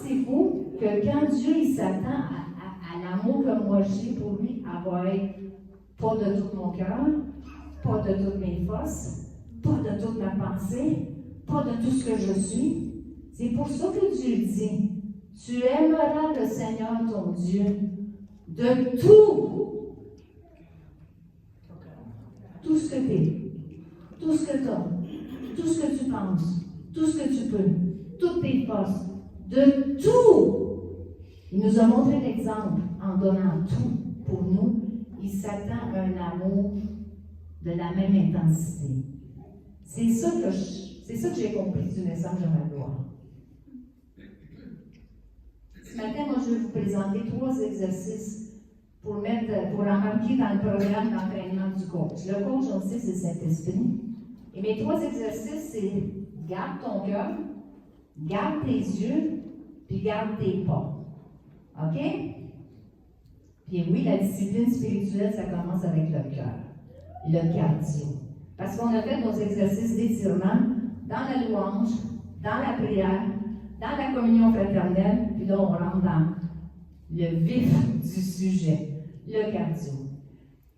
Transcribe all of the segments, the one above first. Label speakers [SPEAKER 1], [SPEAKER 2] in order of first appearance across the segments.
[SPEAKER 1] pensez-vous que quand Dieu il s'attend à l'amour que moi j'ai pour lui, elle va être pas de tout mon cœur, pas de toutes mes forces, pas de toute ma pensée, pas de tout ce que je suis. C'est pour ça que Dieu dit, tu aimeras le Seigneur ton Dieu de tout ce que tu es, tout ce que tu as, tout ce que tu penses, tout ce que tu peux, toutes tes forces, de tout. Il nous a montré l'exemple en donnant tout pour nous. Il s'attend à un amour de la même intensité. C'est ça que j'ai compris du message de ma gloire. Ce matin, moi, je vais vous présenter 3 exercices pour embarquer dans le programme d'entraînement du coach. Le coach, on sait, c'est Saint-Esprit. Et mes 3 exercices, c'est garde ton cœur, garde tes yeux, puis garde tes pas. OK? Puis oui, la discipline spirituelle, ça commence avec le cœur, le cardio. Parce qu'on a fait nos exercices d'étirement dans la louange, dans la prière, dans la communion fraternelle, puis là, on rentre dans le vif du sujet, le cardio.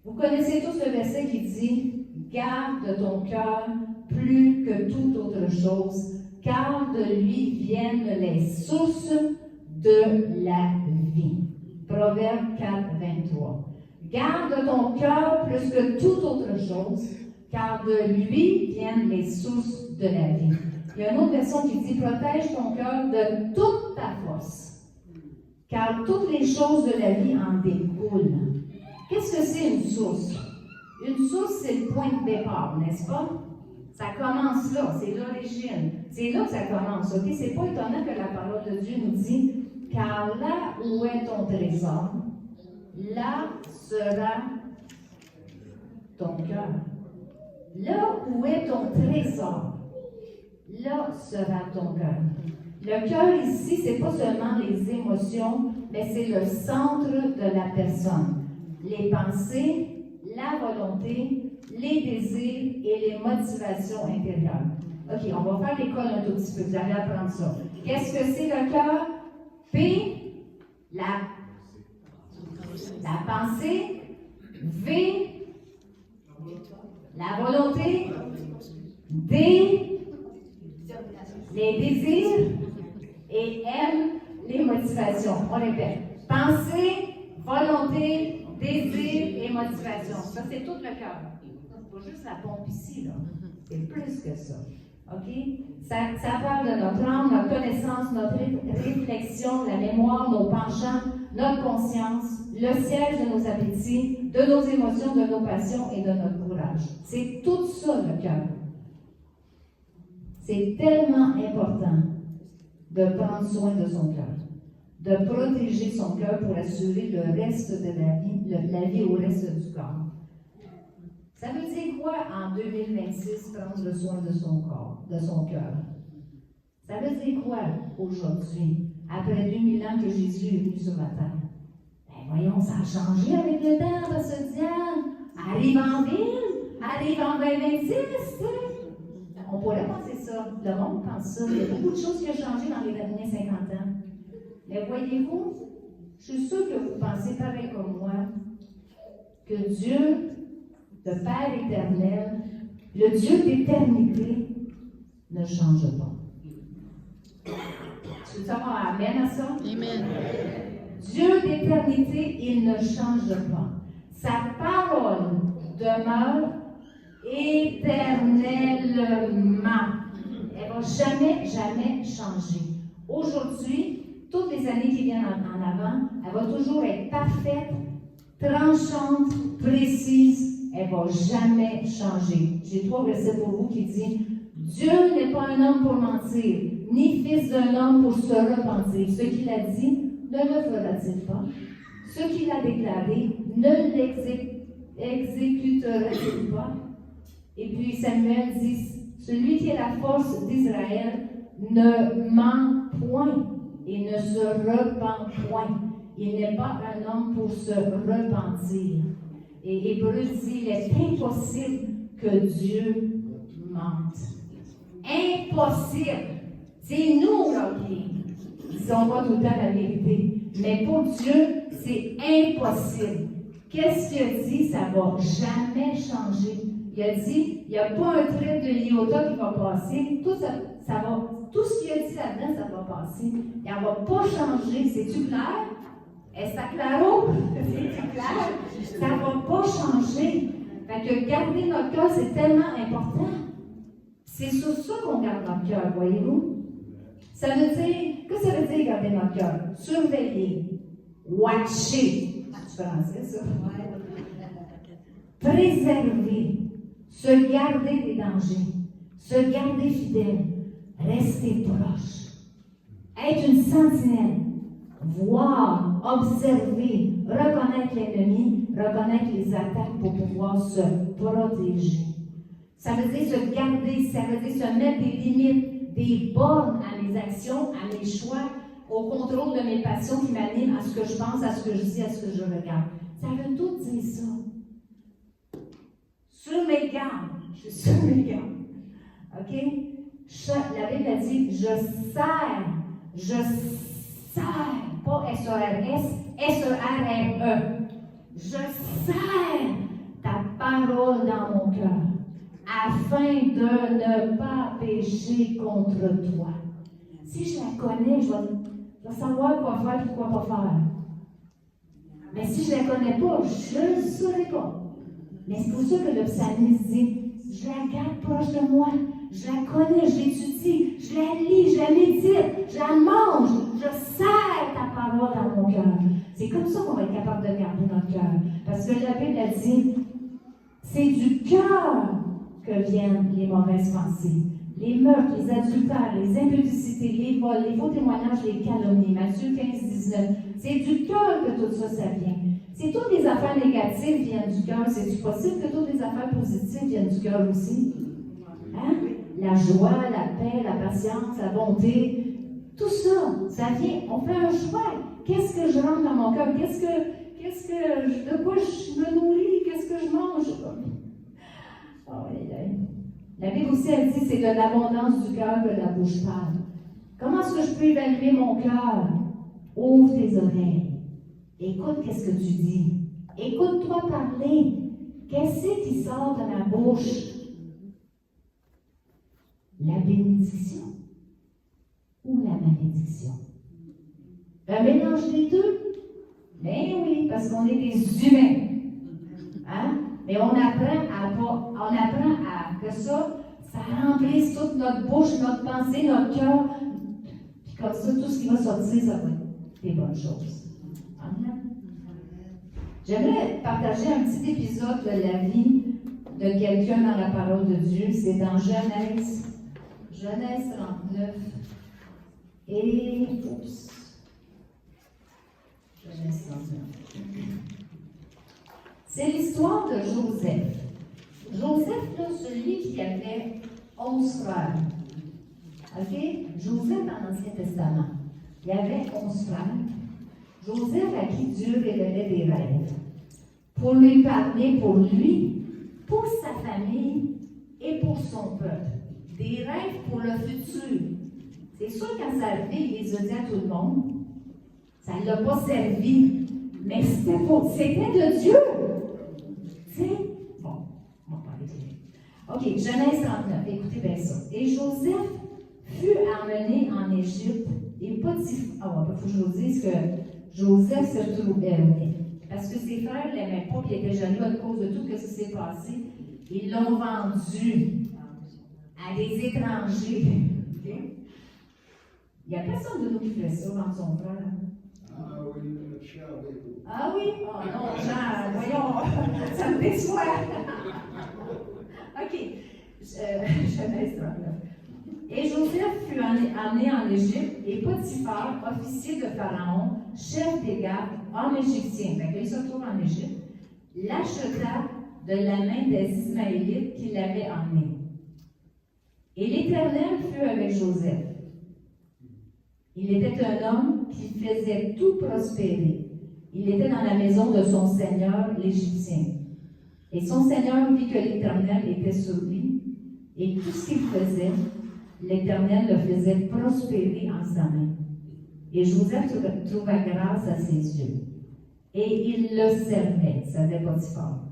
[SPEAKER 1] Vous connaissez tous le verset qui dit « Garde de ton cœur plus que toute autre chose, car de lui viennent les sources de la vie. » Proverbe 4, 23. « Garde de ton cœur plus que toute autre chose, car de lui viennent les sources de la vie. » Il y a une autre version qui dit « Protège ton cœur de toute ta force, car toutes les choses de la vie en découlent. » Qu'est-ce que c'est une source? Une source, c'est le point de départ, n'est-ce pas? Ça commence là, c'est l'origine. C'est là que ça commence, ok? C'est pas étonnant que la parole de Dieu nous dit « Car là où est ton trésor, là sera ton cœur. » Là où est ton trésor, là sera ton cœur. Le cœur ici, c'est pas seulement les émotions, mais c'est le centre de la personne. Les pensées, la volonté, les désirs et les motivations intérieures. OK, on va faire l'école un tout petit peu, vous allez apprendre ça. Qu'est-ce que c'est le cœur? P, la pensée. V, la volonté. D, les désirs. Et M, les motivations. On répète. Pensée, volonté, désir et motivation. Ça, c'est tout le cœur. C'est pas juste la pompe ici, là. C'est plus que ça. OK? Ça parle de notre âme, notre connaissance, notre réflexion, la mémoire, nos penchants, notre conscience, le siège de nos appétits, de nos émotions, de nos passions et de notre courage. C'est tout ça, le cœur. C'est tellement important de prendre soin de son cœur, de protéger son cœur pour assurer le reste de la vie au reste du corps. Ça veut dire quoi en 2026 prendre soin de son corps, de son cœur? Ça veut dire quoi aujourd'hui, après 2000 ans que Jésus est venu sur la terre? Ben voyons, ça a changé avec le temps, parce que Diane arrive en ville, arrive en 2026, on pourrait penser ça, le monde pense ça. Il y a beaucoup de choses qui ont changé dans les derniers 50 ans. Mais voyez-vous, je suis sûre que vous pensez pareil comme moi, que Dieu, le Père éternel, le Dieu d'éternité, ne change pas. Tu veux savoir amen à ça?
[SPEAKER 2] Amen.
[SPEAKER 1] Dieu d'éternité, il ne change pas. Sa parole demeure éternellement. Elle ne va jamais, jamais changer. Aujourd'hui, toutes les années qui viennent en avant, elle va toujours être parfaite, tranchante, précise. Elle ne va jamais changer. J'ai 3 versets pour vous qui disent « Dieu n'est pas un homme pour mentir, ni fils d'un homme pour se repentir. Ce qu'il a dit, ne le fera-t-il pas? Ce qu'il a déclaré, ne l'exécutera-t-il pas? » Et puis Samuel dit « Celui qui est la force d'Israël ne ment point et ne se repent point. Il n'est pas un homme pour se repentir. » Et Hébreu dit « Il est impossible que Dieu mente. » Impossible. C'est nous, là, qui disons pas tout le temps la vérité. Mais pour Dieu, c'est impossible. Qu'est-ce qu'il a dit? Ça ne va jamais changer. Il a dit, il n'y a pas un trait de iota qui va passer. Tout ce qu'il a dit là-dedans, ça va passer. Il ne va pas changer. C'est-tu clair? Est-ce claro? C'est-tu clair? Ça ne va pas changer. Fait que garder notre cœur, c'est tellement important. C'est sur ça qu'on garde notre cœur, voyez-vous? Ça veut dire, qu'est-ce que ça veut dire garder notre cœur? Surveiller, watcher, c'est français ça? Préserver, se garder des dangers, se garder fidèle, rester proche, être une sentinelle, voir, observer, reconnaître l'ennemi, reconnaître les attaques pour pouvoir se protéger. Ça veut dire se garder, ça veut dire se mettre des limites, des bornes à mes actions, à mes choix, au contrôle de mes passions qui m'animent, à ce que je pense, à ce que je dis, à ce que je regarde. Ça veut tout dire ça. Sur mes gardes, je suis sur mes gardes. OK? La Bible a dit, je sers, pas S-E-R-S, S-E-R-R-E. Je sers ta parole dans mon cœur, afin de ne pas pécher contre toi. Si je la connais, je vais savoir quoi faire et quoi pas faire. Mais si je ne la connais pas, je ne saurais pas. Mais c'est pour ça que le psalmiste dit, je la garde proche de moi, je la connais, je l'étudie, je la lis, je la médite, je la mange, je sers ta parole dans mon cœur. C'est comme ça qu'on va être capable de garder notre cœur. Parce que la Bible a dit, c'est du cœur que viennent les mauvaises pensées. Les meurtres, les adultères, les impudicités, les vols, les faux témoignages, les calomnies. Matthieu 15, 19. C'est du cœur que tout ça vient. Si toutes les affaires négatives viennent du cœur, c'est possible que toutes les affaires positives viennent du cœur aussi? Hein? La joie, la paix, la patience, la bonté, tout ça, ça vient. On fait un choix. Qu'est-ce que je rentre dans mon cœur? De quoi je me nourris? Qu'est-ce que je mange? La Bible aussi, elle dit, c'est de l'abondance du cœur que la bouche parle. Comment est-ce que je peux évaluer mon cœur? Ouvre tes oreilles. Écoute qu'est-ce que tu dis. Écoute-toi parler. Qu'est-ce qui sort de ma bouche? La bénédiction ou la malédiction? Un mélange des deux? Ben oui, parce qu'on est des humains. Hein? Mais on apprend que ça remplisse toute notre bouche, notre pensée, notre cœur. Puis comme ça, tout ce qui va sortir, ça va être des bonnes choses. Amen. J'aimerais partager un petit épisode de la vie de quelqu'un dans la parole de Dieu. C'est dans Genèse 39. Et, Genèse 39. C'est l'histoire de Joseph. Joseph, là, celui qui avait 11 frères. OK? Joseph dans l'Ancien Testament. Il y avait 11 frères. Joseph à qui Dieu révélait des rêves. Pour lui parler, pour lui, pour sa famille et pour son peuple. Des rêves pour le futur. C'est sûr, quand ça arrivait, il les a dit à tout le monde. Ça ne l'a pas servi. Mais c'était de Dieu. Tu sais? Bon, on va parler de lui. OK, Genèse 39, écoutez bien ça. Et Joseph fut emmené en Égypte. Et Potiphar. Il faut que je vous dise que Joseph se trouvait. Parce que ses frères ne l'aimaient pas, puis ils étaient jaloux à cause de tout ce qui s'est passé. Ils l'ont vendu à des étrangers. Okay? Il n'y a personne de nous qui fait ça, vendre son frère.
[SPEAKER 2] Ah oui, le chien avec vous.
[SPEAKER 1] Ah oui? Oh non, Jean, voyons, ça me déçoit. OK. Genèse 39. Et Joseph fut emmené en Égypte, et Potiphar, officier de Pharaon, chef des gardes, homme égyptien, donc il se trouve en Égypte, l'acheta de la main des Ismaélites qui l'avaient emmené. Et l'Éternel fut avec Joseph. Il était un homme qui faisait tout prospérer. Il était dans la maison de son seigneur, l'Égyptien. Et son seigneur vit que l'Éternel était sur lui, et tout ce qu'il faisait, l'Éternel le faisait prospérer en sa main. Et Joseph trouva grâce à ses yeux. Et il le servait, ça s'appelait Potiphar.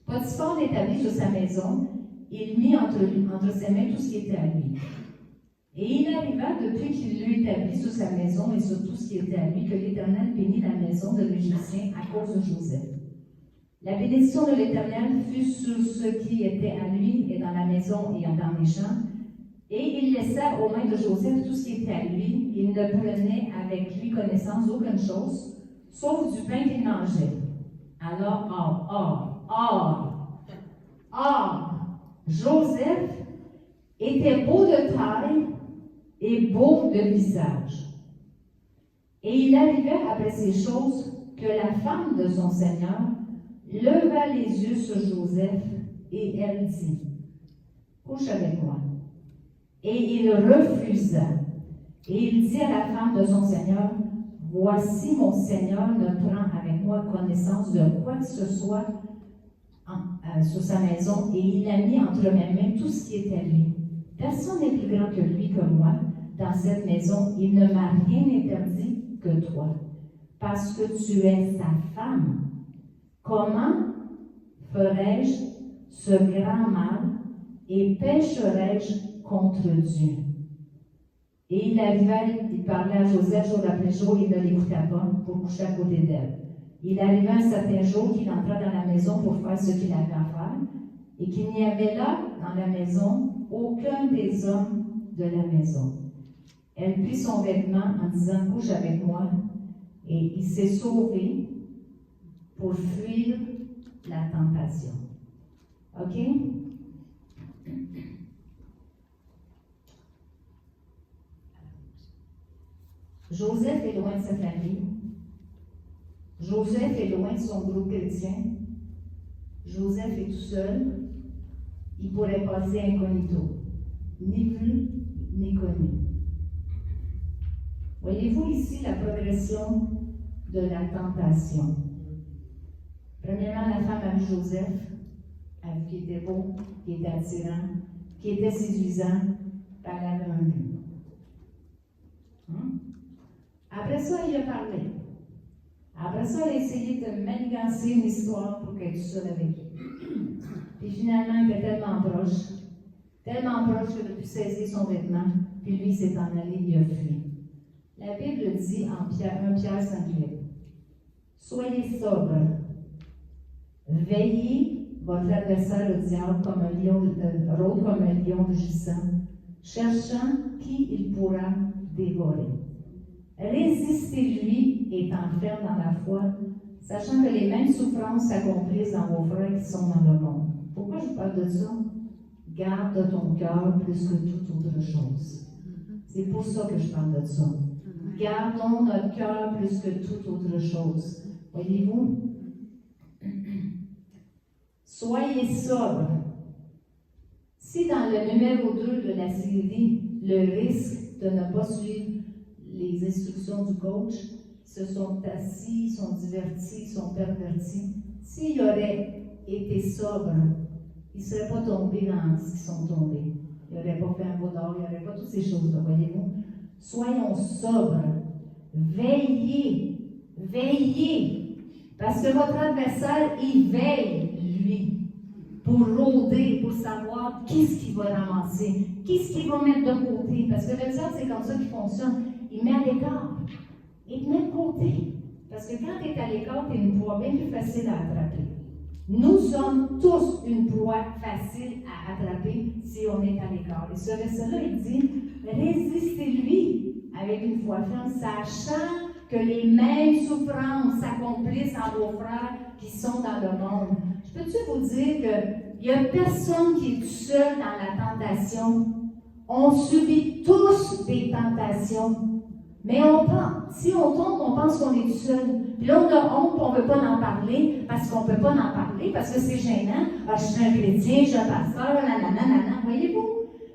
[SPEAKER 1] Potiphar l'établit sur sa maison, il mit entre ses mains tout ce qui était à lui. Et il arriva, depuis qu'il l'eut établi sur sa maison et sur tout ce qui était à lui, que l'Éternel bénit la maison de l'Égyptien à cause de Joseph. La bénédiction de l'Éternel fut sur ce qui était à lui et dans la maison et dans les champs. Et il laissa aux mains de Joseph tout ce qui était à lui. Il ne prenait avec lui connaissance d'aucune chose, sauf du pain qu'il mangeait. Alors, Joseph était beau de taille et beau de visage. Et il arrivait après ces choses que la femme de son Seigneur leva les yeux sur Joseph et elle dit, « Couche avec moi. » Et il refusa. Et il dit à la femme de son Seigneur, « Voici mon Seigneur ne prend avec moi connaissance de quoi que ce soit sur sa maison, et il a mis entre mes mains tout ce qui est à lui. Personne n'est plus grand que lui, que moi, dans cette maison. Il ne m'a rien interdit que toi, parce que tu es sa femme. Comment ferais-je ce grand mal et pécherais-je contre Dieu? » Et il arriva, il parlait à Joseph jour après jour, il ne l'écoutait pas pour coucher à côté d'elle. Il arriva un certain jour qu'il entra dans la maison pour faire ce qu'il avait à faire, et qu'il n'y avait là, dans la maison, aucun des hommes de la maison. Elle prit son vêtement en disant « Couche avec moi », et il s'est sauvé pour fuir la tentation. OK? Joseph est loin de sa famille. Joseph est loin de son groupe chrétien. Joseph est tout seul. Il pourrait passer incognito, ni vu, ni connu. Voyez-vous ici la progression de la tentation. Premièrement, la femme a vu Joseph, a vu qu'il était beau, qu'il était attirant, qu'il était séduisant, elle avait un but. Après ça, il a parlé. Après ça, elle a essayé de manigancer une histoire pour qu'elle soit avec lui. Puis finalement, il était tellement proche qu'elle a pu saisir son vêtement, puis lui s'est en allé, il a fui. La Bible dit en 1 Pierre 5:8, « Soyez sobres, veillez votre adversaire le diable comme un lion, rôde comme un lion rugissant, cherchant qui il pourra dévorer. Résistez-lui, étant ferme dans la foi, sachant que les mêmes souffrances s'accomplissent dans vos frères qui sont dans le monde. » Pourquoi je parle de ça? Garde ton cœur plus que toute autre chose. C'est pour ça que je parle de ça. Gardons notre cœur plus que toute autre chose. Voyez-vous? Soyez sobres. Si dans le numéro 2 de la série, le risque de ne pas suivre les instructions du coach, se sont assis, sont divertis, sont pervertis, s'ils auraient été sobres, ils ne seraient pas tombés dans ce qu'ils sont tombés. Ils n'auraient pas fait un veau d'or, ils n'auraient pas toutes ces choses-là, voyez-vous. Soyons sobres. Veillez. Veillez. Parce que votre adversaire, il veille, lui, pour rôder, pour savoir qu'est-ce qu'il va ramasser, qu'est-ce qu'il va mettre de côté. Parce que le diable, c'est comme ça qu'il fonctionne. Il met à l'écart. Il te met de côté. Parce que quand tu es à l'écart, tu es une proie bien plus facile à attraper. Nous sommes tous une proie facile à attraper si on est à l'écart. Et ce verset-là, il dit, résistez-lui avec une foi ferme, sachant que les mêmes souffrances s'accomplissent en vos frères qui sont dans le monde. Je peux-tu vous dire qu'il n'y a personne qui est tout seul dans la tentation? On subit tous des tentations. Mais si on tombe, on pense qu'on est tout seul. Puis là, on a honte, on ne veut pas en parler, parce qu'on ne peut pas en parler, parce que c'est gênant. Ah, je suis un chrétien, je suis un pasteur, nanana. Voyez-vous,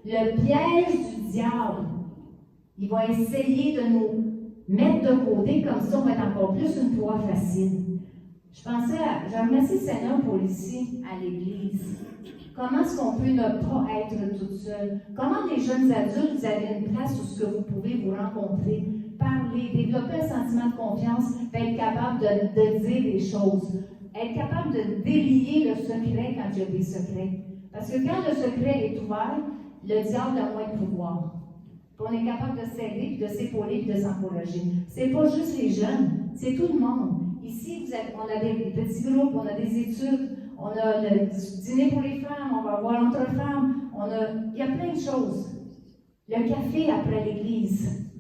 [SPEAKER 1] le piège du diable, il va essayer de nous mettre de côté, comme ça, on va être encore plus une proie facile. Je remercie le Seigneur pour ici, à l'Église. Comment est-ce qu'on peut ne pas être toute seule? Comment les jeunes adultes, vous avez une place où ce que vous pouvez vous rencontrer, parler, développer un sentiment de confiance, puis être capable de dire des choses. Être capable de délier le secret quand il y a des secrets. Parce que quand le secret est ouvert, le diable a moins de pouvoir. Puis on est capable de s'aider, puis de s'épauler, puis de s'encourager. C'est pas juste les jeunes, c'est tout le monde. Ici, on a des petits groupes, on a des études, on a le dîner pour les femmes, on va voir entre femmes, il y a plein de choses. Le café après l'église,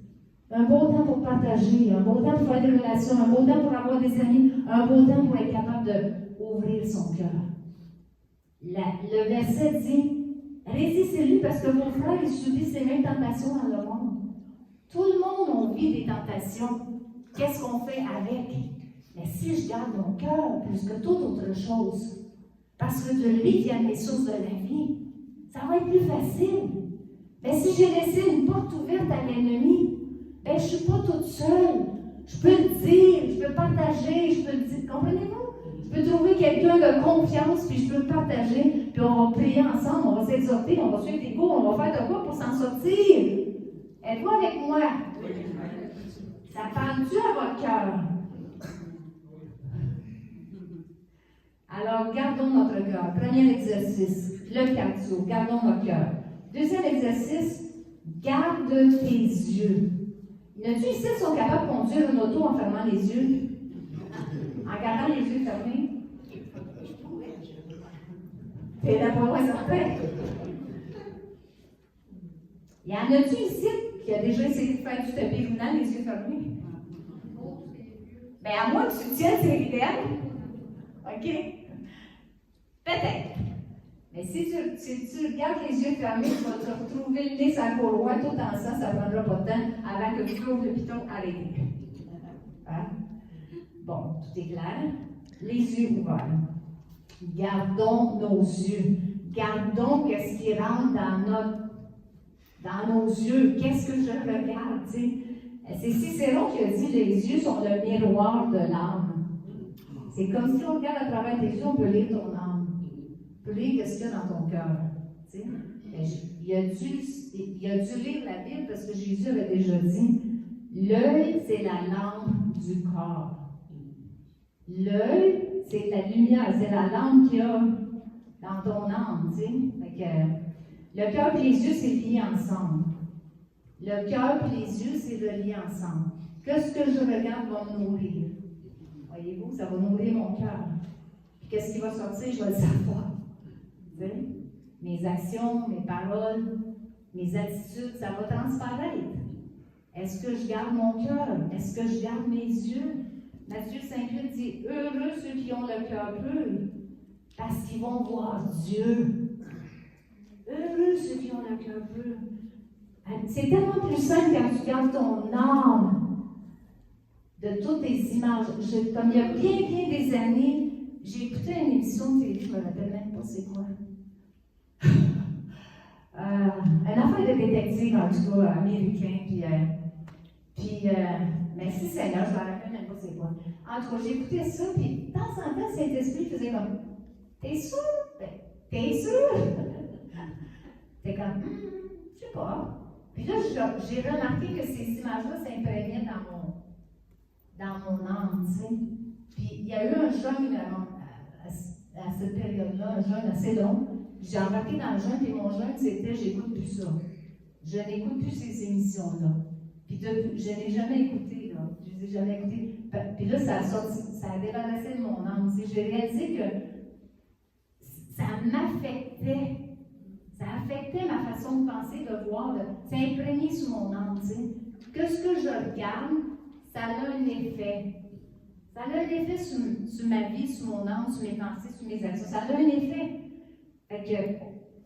[SPEAKER 1] un beau temps pour partager, un beau temps pour faire des relations, un beau temps pour avoir des amis, un beau temps pour être capable d'ouvrir son cœur. Le verset dit, résistez-lui parce que vos frères ils subissent les mêmes tentations dans le monde. Tout le monde a vit des tentations. Qu'est-ce qu'on fait avec? Mais si je garde mon cœur plus que toute autre chose, parce que de lui viennent les sources de la vie, ça va être plus facile. Mais si j'ai laissé une porte ouverte à l'ennemi, je ne suis pas toute seule. Je peux le dire, je peux partager, je peux le dire. Comprenez-vous? Je peux trouver quelqu'un de confiance, puis je peux le partager, puis on va prier ensemble, on va s'exhorter, on va suivre des cours, on va faire de quoi pour s'en sortir. Êtes-vous avec moi? Ça parle-tu à votre cœur? Alors, gardons notre cœur. Premier exercice, le cardio, gardons notre cœur. Deuxième exercice, garde tes yeux. Y en a-tu ici qui sont capables de conduire une auto en fermant les yeux? En gardant les yeux fermés? T'es là pas loin certain? Y en a-tu ici qui a déjà essayé de faire du tapis roulant les yeux fermés? Bien, à moins que tu tiennes tes ridettes. OK? Peut-être. Mais si tu regardes les yeux fermés, tu vas te retrouver le nez sur la courroie tout en sang, ça ne prendra pas de temps avant que tu ouvres le piton arrêté. Hein? Bon, tout est clair. Les yeux ouverts. Gardons nos yeux. Gardons ce qui rentre dans nos yeux. Qu'est-ce que je regarde? C'est Cicéron qui a dit les yeux sont le miroir de l'âme. C'est comme si on regarde à travers tes yeux, on peut lire ton âme. On peut lire ce qu'il y a dans ton cœur. Il a dû lire la Bible parce que Jésus avait déjà dit l'œil, c'est la lampe du corps. L'œil, c'est la lumière, c'est la lampe qu'il y a dans ton âme. Le cœur et les yeux, c'est lié ensemble. Le cœur et les yeux, c'est relié ensemble. Qu'est-ce que je regarde va me nourrir? Voyez-vous, ça va nourrir mon cœur. Puis qu'est-ce qui va sortir, je vais le savoir. Mes actions, mes paroles, mes attitudes, ça va transparaître. Est-ce que je garde mon cœur? Est-ce que je garde mes yeux? Matthieu 5,8 dit « Heureux ceux qui ont le cœur pur, parce qu'ils vont voir Dieu. » Heureux ceux qui ont le cœur pur. C'est tellement plus simple quand tu gardes ton âme de toutes tes images. Comme il y a bien des années, j'ai écouté une émission de télé, je ne me rappelle même pas c'est quoi. Une affaire de détective, en tout cas, américain, mais si c'est là, je ne me rappelle même pas c'est quoi. En tout cas, j'ai écouté ça, puis de temps en temps, cet esprit faisait comme « T'es sûr? T'es sûr? » T'es comme « Je sais pas. » Puis là, j'ai remarqué que ces images-là s'imprégnaient dans mon âme, tu sais. Puis il y a eu un jeûne à cette période-là, un jeûne assez long. J'ai embarqué dans le jeûne, puis mon jeûne, c'était « J'écoute plus ça. » Je n'écoute plus ces émissions-là. Puis je n'ai jamais écouté, là. Je les ai jamais écoutées. Puis là, ça a débarrassé de mon âme. J'ai réalisé que ça m'affectait. Ça affectait ma façon de penser, de voir, c'est imprégné sur mon âme, tu sais. Que ce que je regarde, ça a un effet. Ça a un effet sur ma vie, sur mon âme, sur mes pensées, sur mes actions. Ça a un effet. Fait que,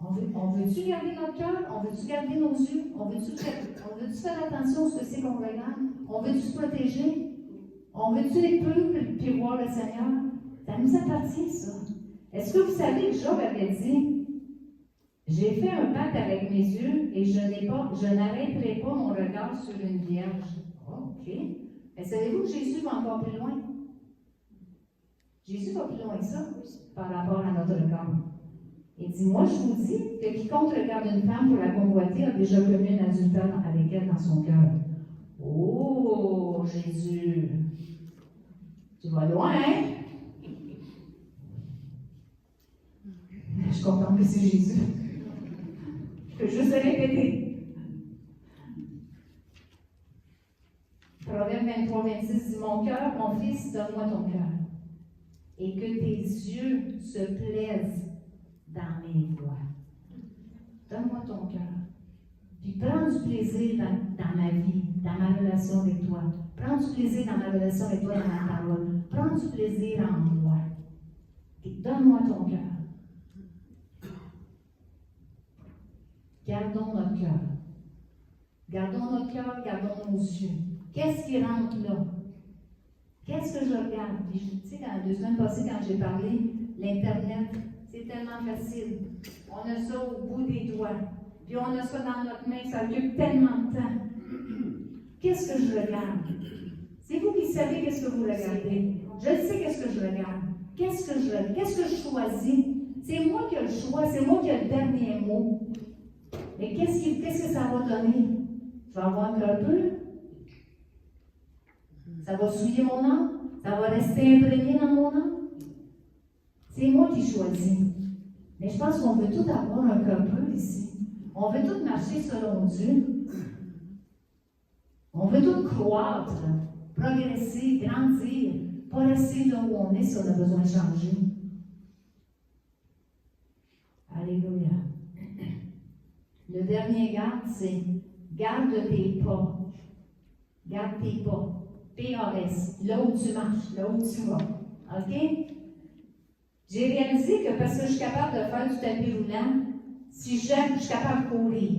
[SPEAKER 1] on veut-tu garder notre cœur? On veut-tu garder nos yeux? On veut-tu faire attention à ce que c'est qu'on regarde? On veut-tu se protéger? On veut-tu les purs puis voir le Seigneur? Ça nous appartient, ça. Est-ce que vous savez que Job avait dit j'ai fait un pacte avec mes yeux et je n'arrêterai pas mon regard sur une vierge. OK. Mais savez-vous que Jésus va encore plus loin? Jésus va plus loin que ça par rapport à notre regard. Il dit, moi je vous dis que quiconque regarde une femme pour la convoiter a déjà commis un adultère avec elle dans son cœur. Oh! Jésus, tu vas loin, hein? Je suis contente que c'est Jésus. Je peux juste le répéter. Proverbe 23, 26 dit, mon cœur, mon fils, donne-moi ton cœur. Et que tes yeux se plaisent dans mes voies. Donne-moi ton cœur. Puis prends du plaisir dans ma vie, dans ma relation avec toi. Prends du plaisir dans ma relation avec toi, dans ma parole. Prends du plaisir en moi. Et donne-moi ton cœur. Gardons notre cœur. Gardons notre cœur, gardons nos yeux. Qu'est-ce qui rentre là? Qu'est-ce que je regarde? Puis, tu sais, dans 2 semaines passées, quand j'ai parlé, l'Internet, c'est tellement facile. On a ça au bout des doigts. Puis on a ça dans notre main, ça occupe tellement de temps. Qu'est-ce que je regarde? C'est vous qui savez qu'est-ce que vous regardez. Je sais qu'est-ce que je regarde. Qu'est-ce que je choisis? C'est moi qui ai le choix, c'est moi qui ai le dernier mot. Mais qu'est-ce que ça va donner? Je vais avoir un cœur pur? Ça va souiller mon âme? Ça va rester imprégné dans mon âme? C'est moi qui choisis. Mais je pense qu'on veut tout avoir un cœur pur ici. On veut tout marcher selon Dieu. On veut tout croître, progresser, grandir, pas rester là où on est si on a besoin de changer. Alléluia. Le dernier garde, c'est garde tes pas. Garde tes pas. PRS, là où tu marches, là où tu vas. OK? J'ai réalisé que parce que je suis capable de faire du tapis roulant, si j'aime, je suis capable de courir.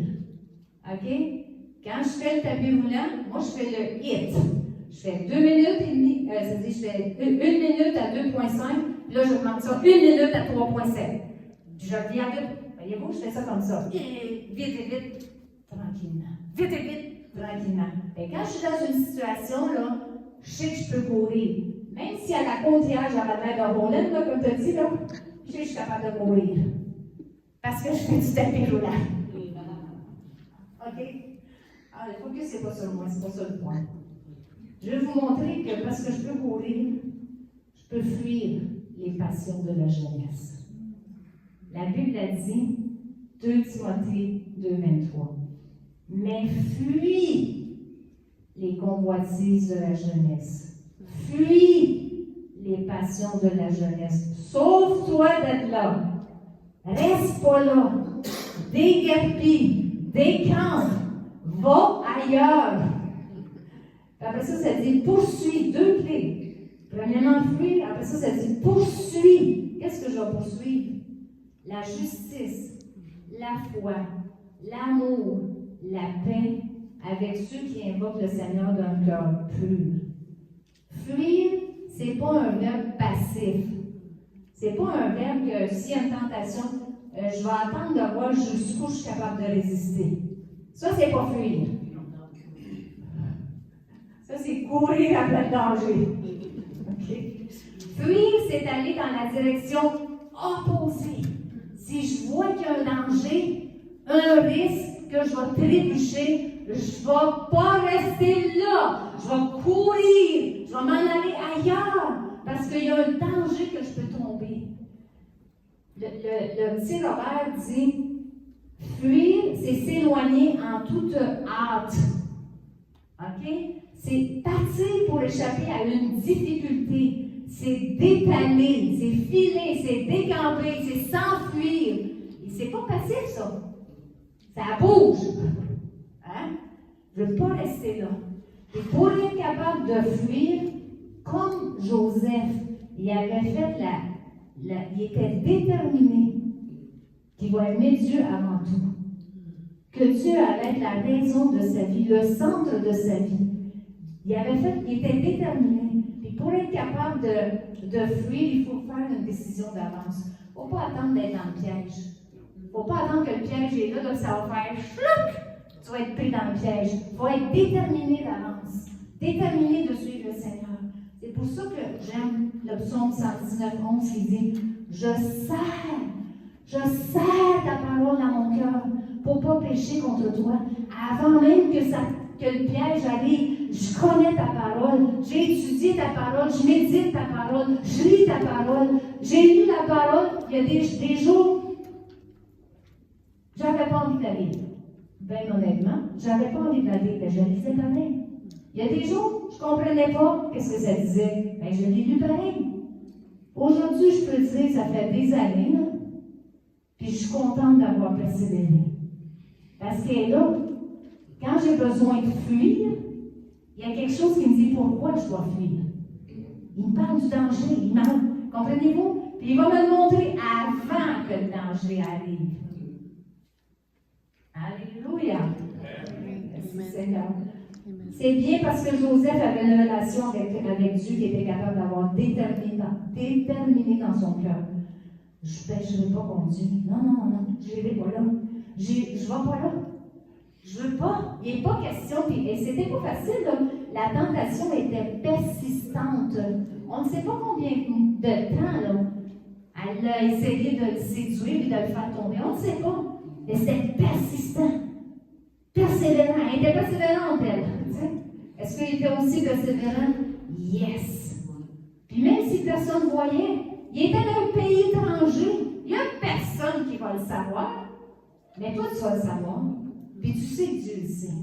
[SPEAKER 1] OK? Quand je fais le tapis roulant, moi, je fais le HIIT. Je fais 2 minutes et demie, c'est-à-dire, je fais 1 minute à 2,5, puis là, je augmente ça 1 minute à 3,7. Je reviens à 2. Voyez-vous, je fais ça comme ça. Vite, vite, tranquillement. Vite, vite, tranquillement. Et quand je suis dans une situation, là, je sais que je peux courir. Même si à la côtière, j'aurais l'air de rouler, là, comme tu as dit, là, je sais que je suis capable de courir. Parce que je fais du tapis roulant. OK? Alors, le focus, c'est pas sur moi, c'est pas ça le point. Je vais vous montrer que parce que je peux courir, je peux fuir les passions de la jeunesse. La Bible a dit, 2 Timothée 2,23. Mais fuis les convoitises de la jeunesse. Fuis les passions de la jeunesse. Sauve-toi d'être là. Reste pas là. Déguerpis, décampe, va ailleurs. Après ça, ça dit poursuis, 2 clés. Premièrement, fuis. Après ça dit poursuis. Qu'est-ce que je vais poursuivre? La justice, la foi, l'amour, la paix avec ceux qui invoquent le Seigneur d'un cœur pur. Fuir, c'est pas un verbe passif. C'est pas un verbe que s'il y a une tentation, je vais attendre de voir jusqu'où je suis capable de résister. Ça, c'est pas fuir. Ça, c'est courir après le danger. Okay. Fuir, c'est aller dans la direction opposée. Si je vois qu'il y a un danger, un risque, que je vais trébucher, je ne vais pas rester là. Je vais courir. Je vais m'en aller ailleurs. Parce qu'il y a un danger que je peux tomber. Le petit Robert dit, fuir, c'est s'éloigner en toute hâte. OK? C'est partir pour échapper à une difficulté. C'est détaler, c'est filer, c'est décamper, c'est s'enfuir. Et c'est pas passif, ça. Ça bouge. Hein? Je ne veux pas rester là. Et pour être capable de fuir, comme Joseph, il avait fait il était déterminé qu'il va aimer Dieu avant tout. Que Dieu allait être la raison de sa vie, le centre de sa vie. Il était déterminé. Et pour être capable de fuir, il faut faire une décision d'avance. Il ne faut pas attendre d'être dans le piège. Il ne faut pas attendre que le piège est là, donc ça va faire chlouc! Tu vas être pris dans le piège. Il faut être déterminé d'avance. Déterminé de suivre le Seigneur. C'est pour ça que j'aime le psaume 119, 11 qui dit « Je serre ta parole dans mon cœur pour ne pas pécher contre toi. Avant même que le piège arrive, Je connais ta parole. J'ai étudié ta parole. Je médite ta parole. Je lis ta parole. J'ai lu la parole. Il y a des jours, j'avais pas envie de la lire. Bien honnêtement, j'avais pas envie de la lire, mais je la lisais pareil. Il y a des jours, je ne comprenais pas qu'est-ce que ça disait. Mais je l'ai lu pareil. Aujourd'hui, je peux dire, ça fait des années, là, puis je suis contente d'avoir persévéré. Parce qu'elle est là, quand j'ai besoin de fuir, il y a quelque chose qui me dit pourquoi je dois fuir. Il me parle du danger, comprenez-vous? Puis il va me le montrer avant que le danger arrive. Alléluia! Merci Seigneur. C'est bien parce que Joseph avait une relation avec Dieu qui était capable d'avoir déterminé dans son cœur. Je ne pécherai pas contre Dieu. Non, je n'irai pas là. Je ne vais pas là. Je ne veux pas. Il n'est pas question. Et c'était pas facile. Là. La tentation était persistante. On ne sait pas combien de temps là, elle a essayé de le séduire et de le faire tomber. On ne sait pas. Mais c'était persistant. Persévérant. Elle était persévérante, elle. Est-ce qu'il était aussi persévérant? Yes. Puis même si personne ne voyait, il était dans un pays étranger. Il n'y a personne qui va le savoir. Mais toi, tu vas le savoir. Puis tu sais que Dieu le sait.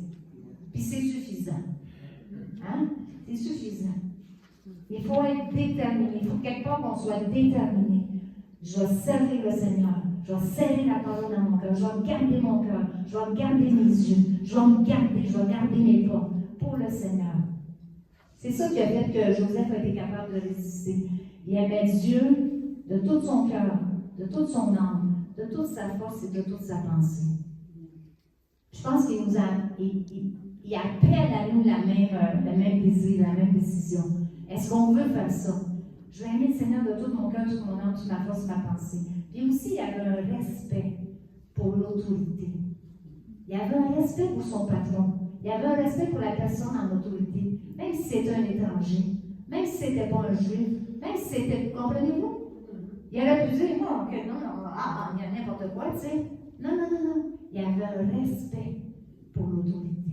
[SPEAKER 1] Puis c'est suffisant. Hein? C'est suffisant. Il faut être déterminé. Il faut quelque part qu'on soit déterminé. Je vais servir le Seigneur. Je vais serrer la parole dans mon cœur. Je vais garder mon cœur. Je vais garder mes yeux. Je vais me garder. Je vais garder mes pas pour le Seigneur. C'est ça qui a fait que Joseph a été capable de résister. Il aimait Dieu de tout son cœur, de toute son âme, de toute sa force et de toute sa pensée. Je pense qu'il nous a, il appelle à nous le même désir, la même décision. Est-ce qu'on veut faire ça? Je vais aimer le Seigneur de tout mon cœur, toute mon âme, toute ma force, ma pensée. Puis aussi, il y avait un respect pour l'autorité. Il y avait un respect pour son patron. Il y avait un respect pour la personne en autorité, même si c'était un étranger, même si c'était pas un juif, même si c'était, comprenez-vous? Il aurait pu dire, non, il y a n'importe quoi, tu sais. Non. Il y avait un respect pour l'autorité.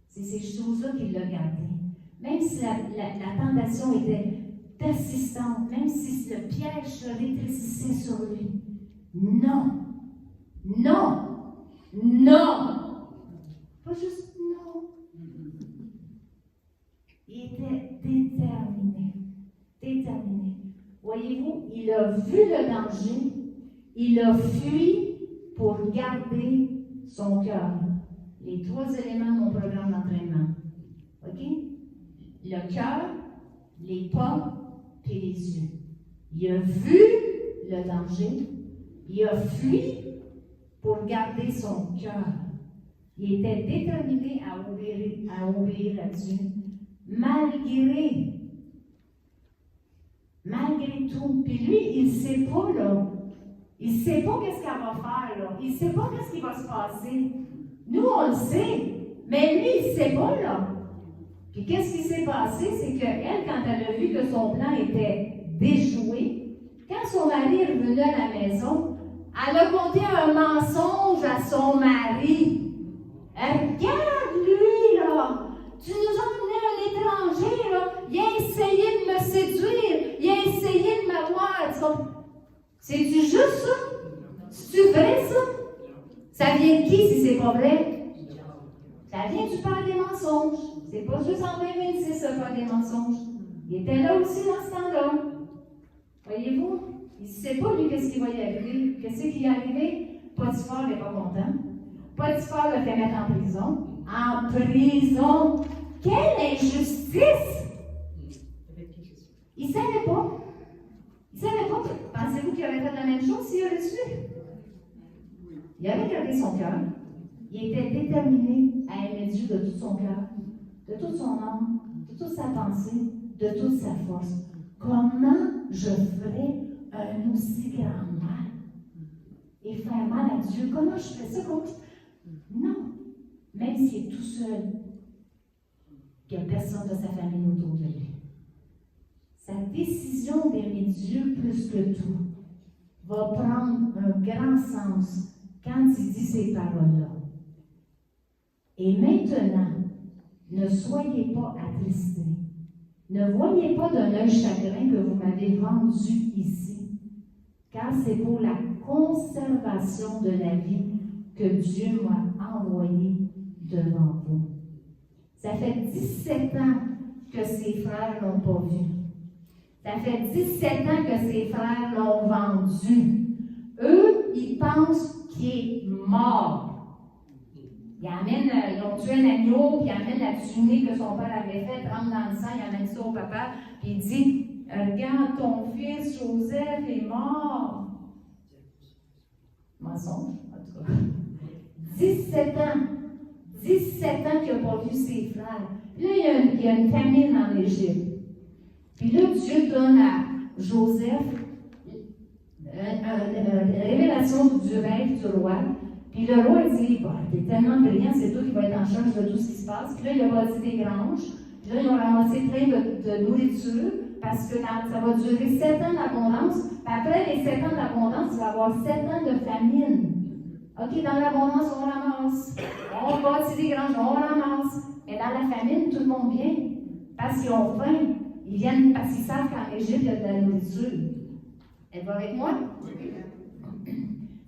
[SPEAKER 1] C'est ces choses-là qu'il l'a gardé. Même si la tentation était persistante, même si le piège se rétrécissait sur lui. Non. Pas juste non. Il était déterminé. Voyez-vous, il a vu le danger, il a fui pour garder son cœur. Les 3 éléments de mon programme d'entraînement. OK? Le cœur, les pas, puis les yeux. Il a vu le danger, il a fui pour garder son cœur. Il était déterminé à obéir à Dieu, malgré tout. Puis lui, il ne sait pas, là. Il ne sait pas qu'est-ce qu'elle va faire, là. Il ne sait pas qu'est-ce qui va se passer. Nous, on le sait. Mais lui, il ne sait pas, là. Puis qu'est-ce qui s'est passé? C'est qu'elle, quand elle a vu que son plan était déjoué, quand son mari est revenu à la maison, elle a conté un mensonge à son mari. Regarde, lui, là! Tu nous as emmené un étranger, là! Il a essayé de me séduire! Il a essayé de m'avoir! C'est-tu juste ça? C'est-tu vrai, ça? Ça vient de qui, si c'est pas vrai? Ça vient du père des mensonges. C'est pas juste en 2026, ça, faire des mensonges. Il était là aussi dans ce temps-là. Voyez-vous? Il ne sait pas, lui, qu'est-ce qui va y arriver. Qu'est-ce qui est arrivé? Potiphar n'est pas content. Potiphar l'a fait mettre en prison. En prison! Quelle injustice! Il ne savait pas. Il ne savait pas. Pensez-vous qu'il aurait fait la même chose s'il aurait su? Il avait gardé son cœur. Il était déterminé à aimer Dieu de tout son cœur, de toute son âme, de toute sa pensée, de toute sa force. Comment je ferais un aussi grand mal et faire mal à Dieu? Comment je fais ça? Non. Même s'il est tout seul, qu'il n'y a personne de sa famille autour de lui. Sa décision d'aimer Dieu plus que tout va prendre un grand sens quand il dit ces paroles-là. Et maintenant, Ne soyez pas attristés. Ne voyez pas d'un œil chagrin que vous m'avez vendu ici, car c'est pour la conservation de la vie que Dieu m'a envoyé devant vous. Ça fait 17 ans que ses frères l'ont pas vu. Ça fait 17 ans que ses frères l'ont vendu. Eux, ils pensent qu'il est mort. Ils ont tué un agneau, puis ils amènent la tunée que son père avait faite, rentre dans le sang, il amène ça au papa, puis il dit, regarde, ton fils Joseph est mort. Mensonge, en tout cas. 17 ans. 17 ans qu'il n'a pas vu ses frères. Puis là, il y a une famine en Égypte. Puis là, Dieu donne à Joseph une révélation du rêve du roi. Puis le roi dit, bon, t'es tellement brillant, c'est toi qui vas être en charge de tout ce qui se passe. Puis là, il a bâti des granges. Puis là, ils ont ramassé plein de nourriture parce que ça va durer 7 ans d'abondance. Puis après les 7 ans d'abondance, il va y avoir 7 ans de famine. OK, dans l'abondance, on ramasse. On bâtit des granges, on ramasse. Mais dans la famine, tout le monde vient parce qu'ils ont faim. Ils viennent parce qu'ils savent qu'en Égypte, il y a de la nourriture. Êtes-vous avec moi?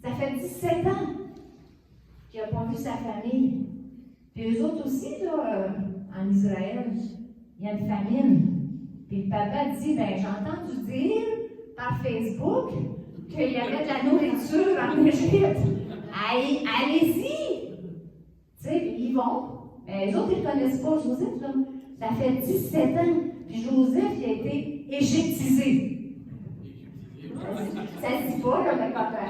[SPEAKER 1] Ça fait 17 ans qu'il n'a pas vu sa famille. Puis eux autres aussi, là, en Israël, il y a une famine. Puis le papa dit, ben j'ai entendu dire par Facebook qu'il y avait de la nourriture en Égypte. Allez-y! Tu sais, ils vont. Mais les autres, ils ne connaissent pas Joseph. Là. Ça fait 17 ans. Puis Joseph, il a été égyptisé. Ça ne se dit pas, là, mais papa.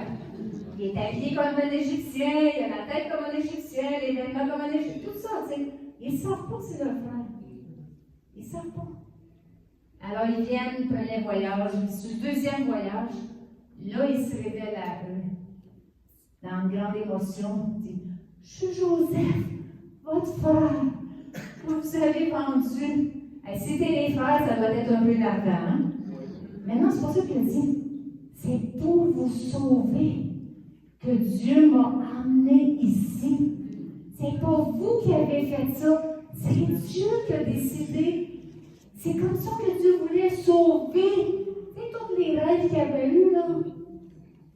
[SPEAKER 1] Il est habillé comme un Égyptien, il a la tête comme un Égyptien, les vêtements comme un Égyptien, tout ça, tu sais. Ils ne savent pas que c'est leur frère. Ils ne savent pas. Alors, ils viennent, premier voyage, sur le deuxième voyage, là, ils se révèlent à eux. Dans une grande émotion, il dit, je suis Joseph, votre frère, que vous avez vendu. Si c'était les frères, ça doit être un peu d'argent. Hein? Mais non, c'est pas ça qu'il dit. C'est pour vous sauver que Dieu m'a emmené ici. C'est pas vous qui avez fait ça. C'est Dieu qui a décidé. C'est comme ça que Dieu voulait sauver. C'est tous les rêves qu'il avait eus, là.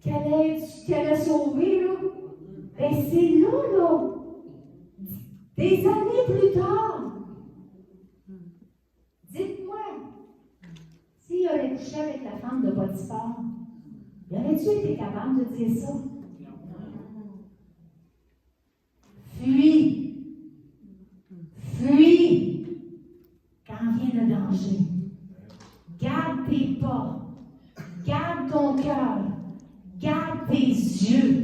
[SPEAKER 1] Qu'il allait sauver, là. Ben, c'est là. Des années plus tard. Dites-moi, s'il aurait couché avec la femme de Potiphar, il aurait-tu été capable de dire ça? Fuis quand vient le danger. Garde tes pas, garde ton cœur, garde tes yeux.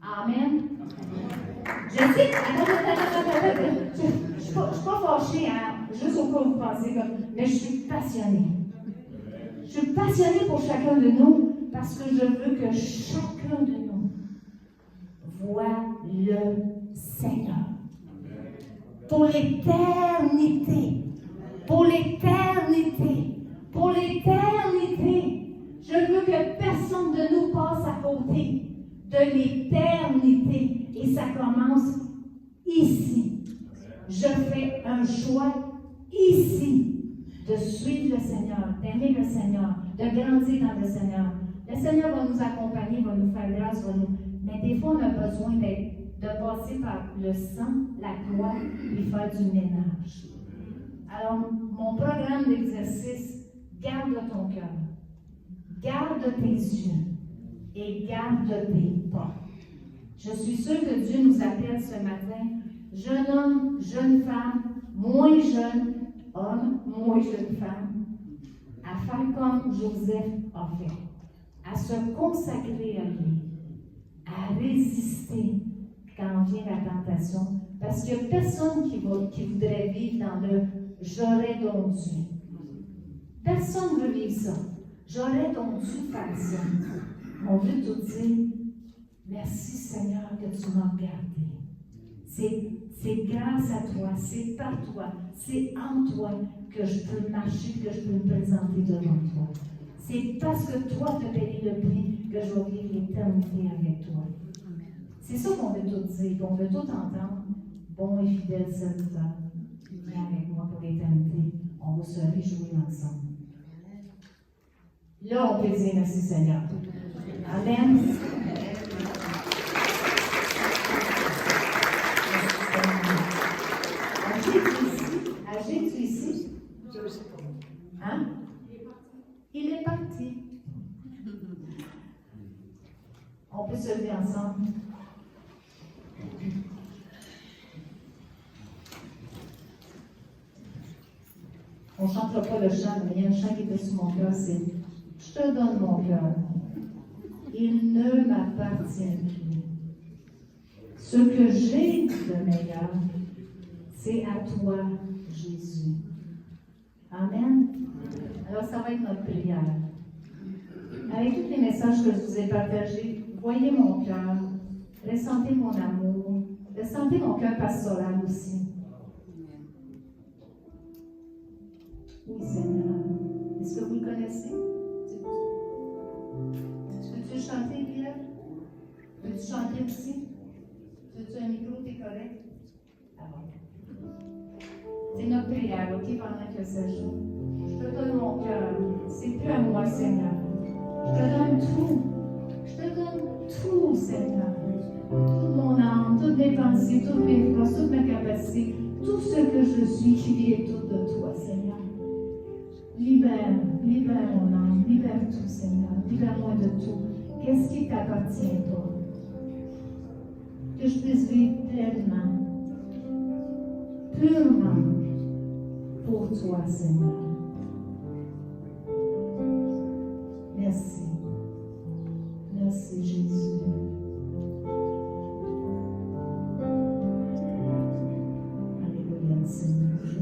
[SPEAKER 1] Amen. Je sais, je ne suis pas fâchée, hein, juste au cas où vous pensez comme, mais je suis passionnée. Je suis passionnée pour chacun de nous parce que je veux que chacun de nous voit le Seigneur. Pour l'éternité. Pour l'éternité. Pour l'éternité. Je veux que personne de nous passe à côté de l'éternité. Et ça commence ici. Je fais un choix ici de suivre le Seigneur, d'aimer le Seigneur, de grandir dans le Seigneur. Le Seigneur va nous accompagner, va nous faire grâce, mais des fois, on a besoin de passer par le sang, la croix, et faire du ménage. Alors, mon programme d'exercice, garde ton cœur, garde tes yeux et garde tes pas. Je suis sûre que Dieu nous appelle ce matin, jeune homme, jeune femme, moins jeune homme, moins jeune femme, à faire comme Joseph a fait, à se consacrer à lui, à résister quand vient la tentation, parce qu'il n'y a personne qui voudrait vivre dans le « j'aurais donc dû ». Personne ne veut vivre ça. J'aurais donc dû faire ça. On veut tout dire, merci Seigneur que tu m'as gardé. C'est grâce à toi, c'est par toi, c'est en toi que je peux marcher, que je peux me présenter devant toi. C'est parce que toi tu as payé le prix que je vais vivre l'éternité avec toi. C'est ça qu'on veut tout dire, qu'on veut tout entendre. bon et fidèle serviteur, viens avec moi pour l'éternité. On va se réjouir ensemble. Là, on peut dire merci Seigneur. Amen. As-tu ici? Hein? Il est parti. On peut se lever ensemble. On ne chantera pas le chant, mais il y a un chant qui était sur mon cœur, c'est « Je te donne mon cœur. Il ne m'appartient plus. Ce que j'ai de meilleur, c'est à toi, Jésus. » Amen. Alors, ça va être notre prière. Avec tous les messages que je vous ai partagés, voyez mon cœur, ressentez mon amour, ressentez mon cœur pastoral aussi. Oui, Seigneur. Est-ce que vous le connaissez? Veux-tu chanter, Pierre? Veux-tu chanter aussi? Veux-tu un micro, t'es correct? Alors. C'est notre prière, OK, pendant que ça joue. Je te donne mon cœur. C'est plus à moi, Seigneur. Je te donne tout. Je te donne tout, Seigneur. Toute mon âme, toutes mes pensées, toutes mes forces, toute ma capacité, tout ce que je suis qui vient tout de toi, Seigneur. Libère mon âme, libère tout, Seigneur. Libère-moi de tout. Qu'est-ce qui t'appartient, toi? Que je puisse vivre pleinement, purement pour toi, Seigneur. Merci. Merci, Jésus. Alléluia, Seigneur Jésus.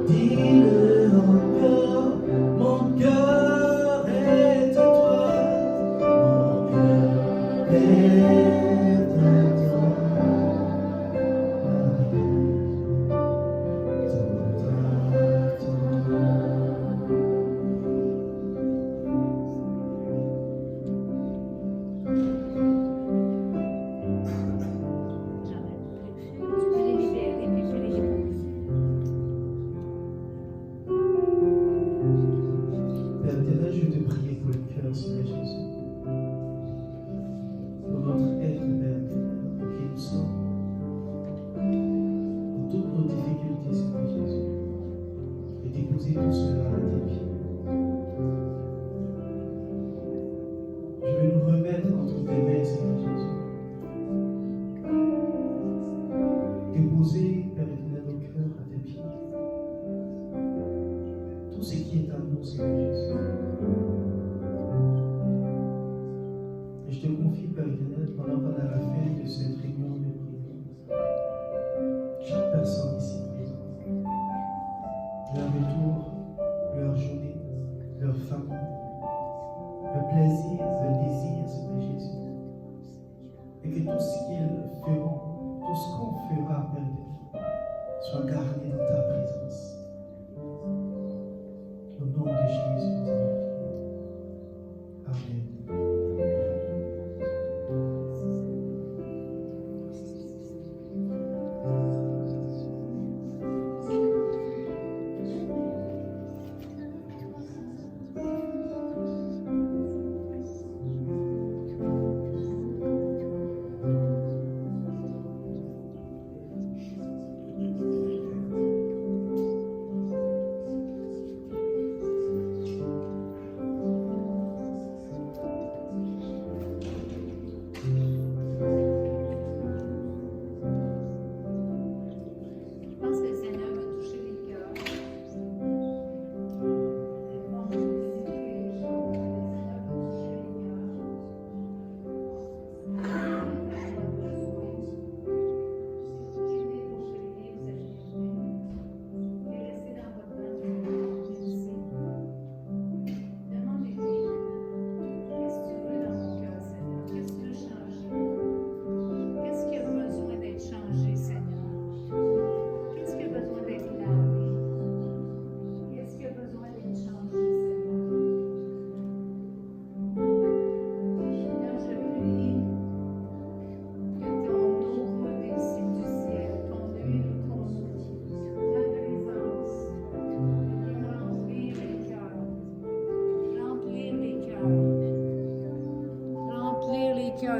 [SPEAKER 3] Dis-le encore, mon cœur.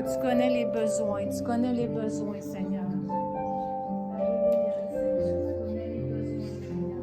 [SPEAKER 1] Alléluia, tu connais les besoins, Seigneur. Alléluia, Seigneur, tu connais les besoins, Seigneur.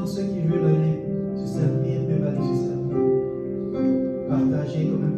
[SPEAKER 3] Ceux qui veulent aller se servir peuvent aller se servir. Partager comme un